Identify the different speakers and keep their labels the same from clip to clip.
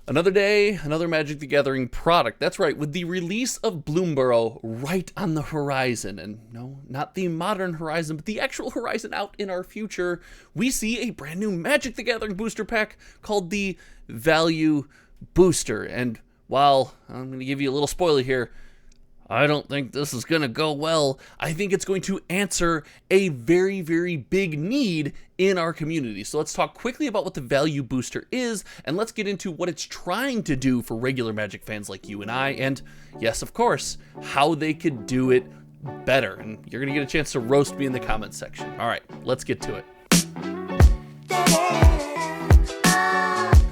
Speaker 1: Another day, another Magic the Gathering product. That's right, with the release of Bloomburrow right on the horizon, and no, not the modern horizon, but the actual horizon out in our future, we see a brand new Magic the Gathering booster pack called the Value Booster. And while I'm going to give you a little spoiler here, I don't think this is going to go well. I think it's going to answer a very, very big need in our community. So let's talk quickly about what the Value Booster is, and let's get into what it's trying to do for regular Magic fans like you and I, and yes, of course, how they could do it better. And you're going to get a chance to roast me in the comments section. All right, let's get to it.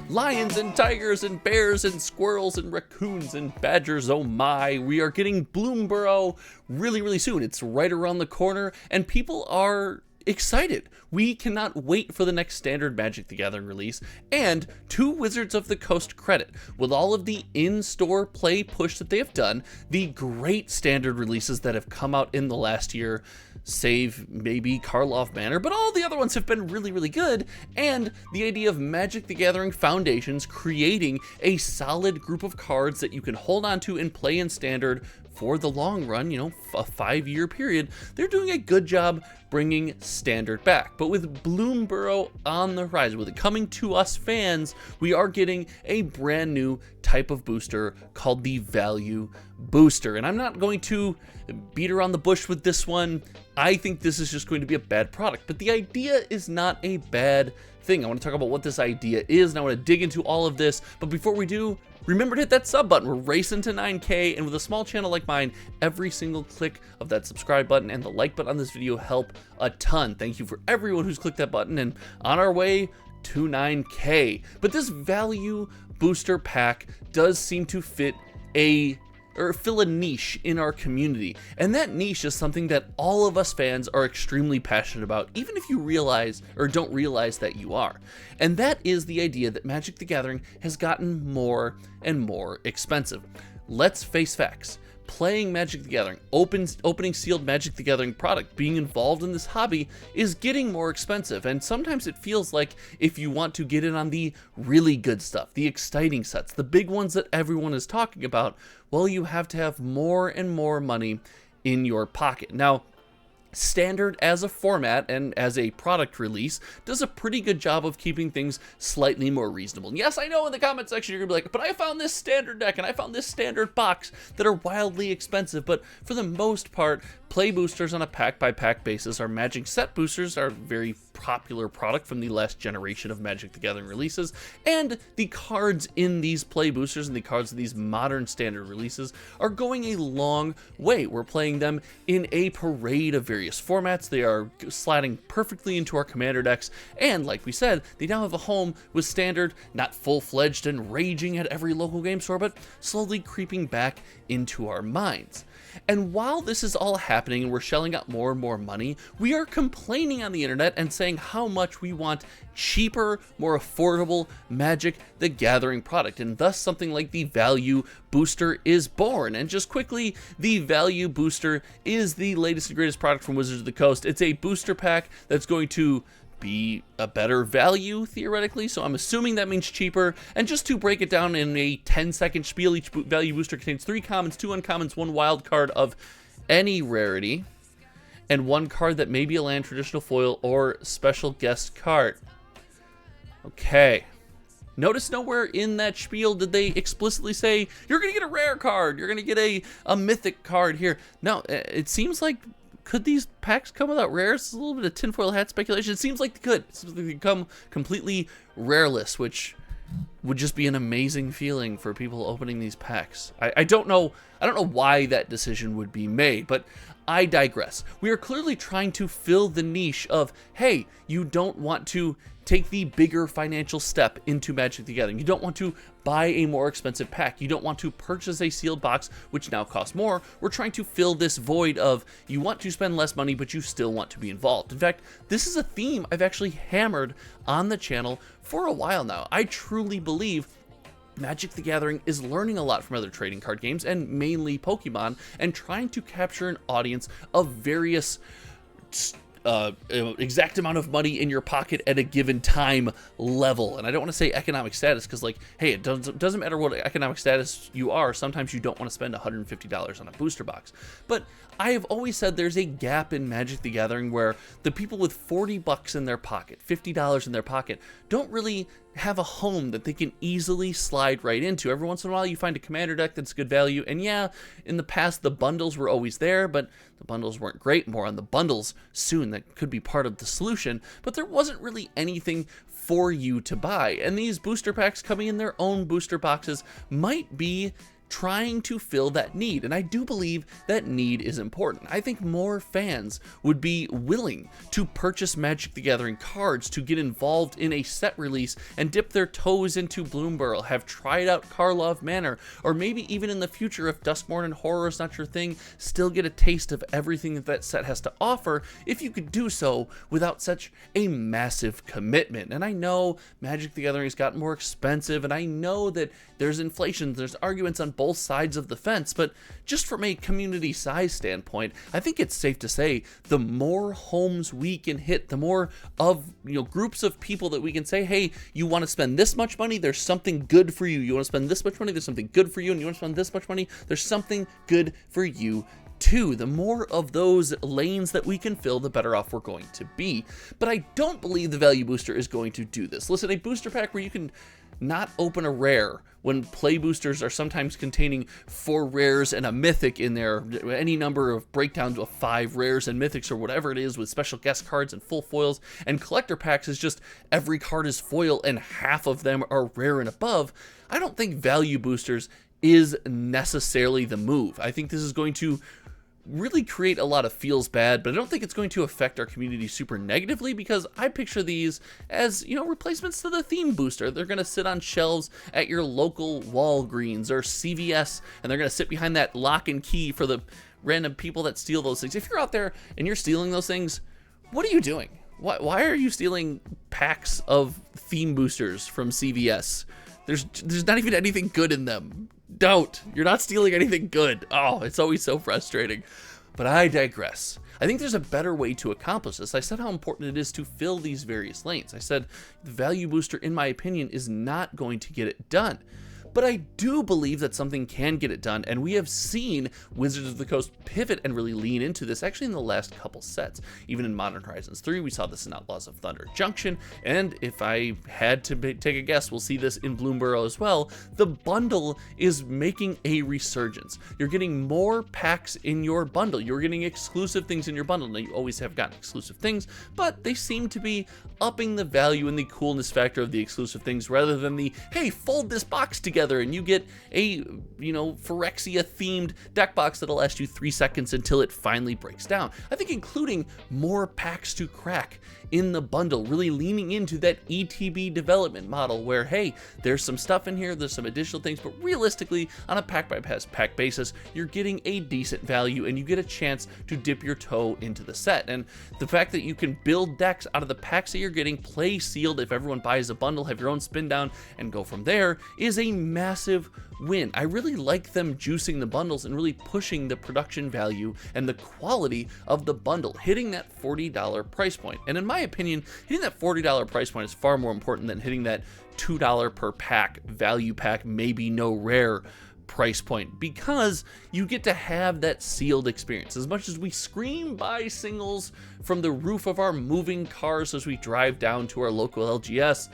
Speaker 1: Lions and tigers and bears and squirrels and raccoons and badgers, oh my, we are getting Bloomburrow really, really soon. It's right around the corner, and people are excited. We cannot wait for the next standard Magic the Gathering release, and to Wizards of the Coast credit, with all of the in-store play push that they have done, the great standard releases that have come out in the last year, save maybe Karlov Manor, but all the other ones have been really, really good, and the idea of Magic the Gathering Foundations creating a solid group of cards that you can hold on to and play in standard for the long run, you know, a 5-year period, they're doing a good job bringing standard back. But with Bloomburrow on the horizon, with it coming to us fans, we are getting a brand new type of booster called the Value Booster. And I'm not going to beat around the bush with this one. I think this is just going to be a bad product, but the idea is not a bad thing. I want to talk about what this idea is, and I want to dig into all of this. But before we do, remember to hit that sub button. We're racing to 9K, and with a small channel like mine, every single click of that subscribe button and the like button on this video help a ton. Thank you for everyone who's clicked that button, and on our way to 9K. But this Value Booster pack does seem to fill a niche in our community, and that niche is something that all of us fans are extremely passionate about, even if you realize or don't realize that you are. And that is the idea that Magic the Gathering has gotten more and more expensive. Let's face facts. Playing Magic the Gathering, opening sealed Magic the Gathering product, being involved in this hobby is getting more expensive, and sometimes it feels like if you want to get in on the really good stuff, the exciting sets, the big ones that everyone is talking about, well, you have to have more and more money in your pocket. Now, standard as a format and as a product release does a pretty good job of keeping things slightly more reasonable. And yes, I know in the comment section you're gonna be like, but I found this standard deck and I found this standard box that are wildly expensive. But for the most part, play boosters on a pack by pack basis, our Magic set boosters are a very popular product from the last generation of Magic the Gathering releases, and the cards in these play boosters and the cards in these modern standard releases are going a long way. We're playing them in a parade of various formats. They are sliding perfectly into our commander decks, and like we said, they now have a home with standard, not full-fledged and raging at every local game store, but slowly creeping back into our minds. And while this is all happening and we're shelling out more and more money, we are complaining on the internet and saying how much we want cheaper, more affordable Magic the Gathering product, and thus something like the Value Booster is born. And just quickly, the Value Booster is the latest and greatest product from Wizards of the Coast. It's a booster pack that's going to be a better value theoretically, so I'm assuming that means cheaper. And just to break it down in a 10-second spiel, each Value Booster contains 3 commons, 2 uncommons, 1 wild card of any rarity, and 1 card that may be a land, traditional foil, or special guest card. Okay. Notice nowhere in that spiel did they explicitly say, you're going to get a rare card, you're going to get a mythic card here. No, it seems like, could these packs come without rares? It's a little bit of tinfoil hat speculation. It seems like they could. It seems like they could come completely rareless, which would just be an amazing feeling for people opening these packs. I don't know why that decision would be made, but I digress. We are clearly trying to fill the niche of, hey, you don't want to take the bigger financial step into Magic the Gathering. You don't want to buy a more expensive pack. You don't want to purchase a sealed box, which now costs more. We're trying to fill this void of you want to spend less money, but you still want to be involved. In fact, this is a theme I've actually hammered on the channel for a while now. I truly believe Magic the Gathering is learning a lot from other trading card games, and mainly Pokemon, and trying to capture an audience of various exact amount of money in your pocket at a given time level. And I don't want to say economic status because, like, hey, it doesn't matter what economic status you are. Sometimes you don't want to spend $150 on a booster box. But I have always said there's a gap in Magic the Gathering where the people with 40 bucks in their pocket, $50 in their pocket, don't really have a home that they can easily slide right into. Every once in a while you find a commander deck that's good value, and yeah, in the past the bundles were always there, but the bundles weren't great. More on the bundles soon, that could be part of the solution, but there wasn't really anything for you to buy, and these booster packs coming in their own booster boxes might be trying to fill that need, and I do believe that need is important. I think more fans would be willing to purchase Magic the Gathering cards to get involved in a set release and dip their toes into Bloomburrow, have tried out Karlov Manor, or maybe even in the future, if Duskmourn and Horror is not your thing, still get a taste of everything that that set has to offer, if you could do so without such a massive commitment. And I know Magic the Gathering has gotten more expensive, and I know that there's inflation, there's arguments on both sides of the fence, but just from a community size standpoint, I think it's safe to say the more homes we can hit, the more of, groups of people that we can say, hey, you want to spend this much money, there's something good for you. You want to spend this much money, there's something good for you. And you want to spend this much money, there's something good for you too. The more of those lanes that we can fill, the better off we're going to be. But I don't believe the value booster is going to do this. Listen, a booster pack where you can not open a rare when play boosters are sometimes containing 4 rares and a mythic in there, any number of breakdowns of 5 rares and mythics or whatever it is, with special guest cards and full foils, and collector packs is just every card is foil and half of them are rare and above. I don't think value boosters is necessarily the move. I think this is going to really create a lot of feels bad, but I don't think it's going to affect our community super negatively, because I picture these as, replacements to the theme booster. They're going to sit on shelves at your local Walgreens or CVS, and they're going to sit behind that lock and key for the random people that steal those things. If you're out there and you're stealing those things, what are you doing? Why are you stealing packs of theme boosters from CVS? There's not even anything good in them. Don't. You're not stealing anything good. Oh, it's always so frustrating. But I digress. I think there's a better way to accomplish this. I said how important it is to fill these various lanes. I said the value booster, in my opinion, is not going to get it done. But I do believe that something can get it done, and we have seen Wizards of the Coast pivot and really lean into this actually in the last couple sets. Even in Modern Horizons 3, we saw this in Outlaws of Thunder Junction, and if I had to take a guess, we'll see this in Bloomburrow as well. The bundle is making a resurgence. You're getting more packs in your bundle. You're getting exclusive things in your bundle. Now, you always have gotten exclusive things, but they seem to be upping the value and the coolness factor of the exclusive things rather than the, hey, fold this box together and you get a, Phyrexia themed deck box that'll last you 3 seconds until it finally breaks down. I think including more packs to crack in the bundle, really leaning into that ETB development model where, hey, there's some stuff in here, there's some additional things, but realistically, on a pack by pack basis, you're getting a decent value and you get a chance to dip your toe into the set. And the fact that you can build decks out of the packs that you're getting, play sealed if everyone buys a bundle, have your own spin down, and go from there, is a massive win. I really like them juicing the bundles and really pushing the production value and the quality of the bundle, hitting that $40 price point. And in my opinion, hitting that $40 price point is far more important than hitting that $2 per pack value pack, maybe no rare price point, because you get to have that sealed experience. As much as we scream buy singles from the roof of our moving cars as we drive down to our local LGS,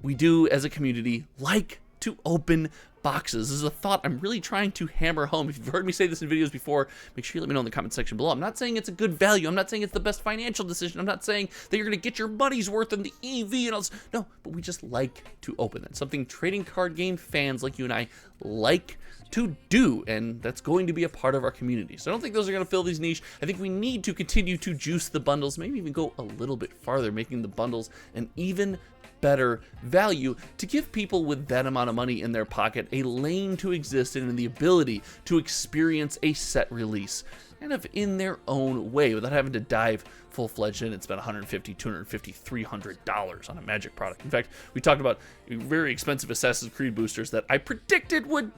Speaker 1: we do as a community like to open boxes. This is a thought I'm really trying to hammer home. If you've heard me say this in videos before, make sure you let me know in the comment section below. I'm not saying it's a good value. I'm not saying it's the best financial decision. I'm not saying that you're going to get your money's worth in the EV and all this. No, but we just like to open it. Something trading card game fans like you and I like to do, and that's going to be a part of our community. So I don't think those are going to fill these niche. I think we need to continue to juice the bundles, maybe even go a little bit farther, making the bundles an even better value to give people with that amount of money in their pocket a lane to exist in and the ability to experience a set release kind of in their own way without having to dive full-fledged in and spend $150, $250, $300 on a Magic product. In fact, we talked about very expensive Assassin's Creed boosters that I predicted would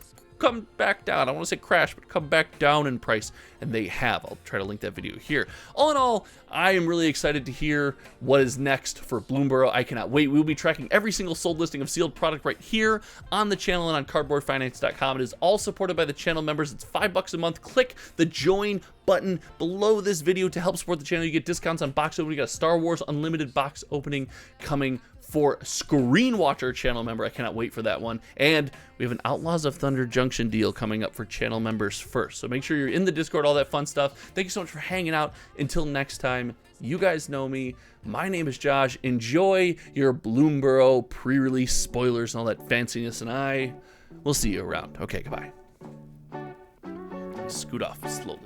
Speaker 1: come back down. I want to say crash, but come back down in price, and they have. I'll try to link that video here. All in all, I am really excited to hear what is next for Bloomburrow. I cannot wait. We will be tracking every single sold listing of sealed product right here on the channel and on cardboardfinance.com. It is all supported by the channel members. It's $5 a month. Click the join button below this video to help support the channel. You get discounts on box opening. We got a Star Wars Unlimited box opening coming for Screen Watcher channel member. I cannot wait for that one. And we have an Outlaws of Thunder Junction deal coming up for channel members first. So make sure you're in the Discord, all that fun stuff. Thank you so much for hanging out. Until next time, you guys know me. My name is Josh. Enjoy your Bloomburrow pre-release spoilers and all that fanciness, and I will see you around. Okay, goodbye. Scoot off slowly.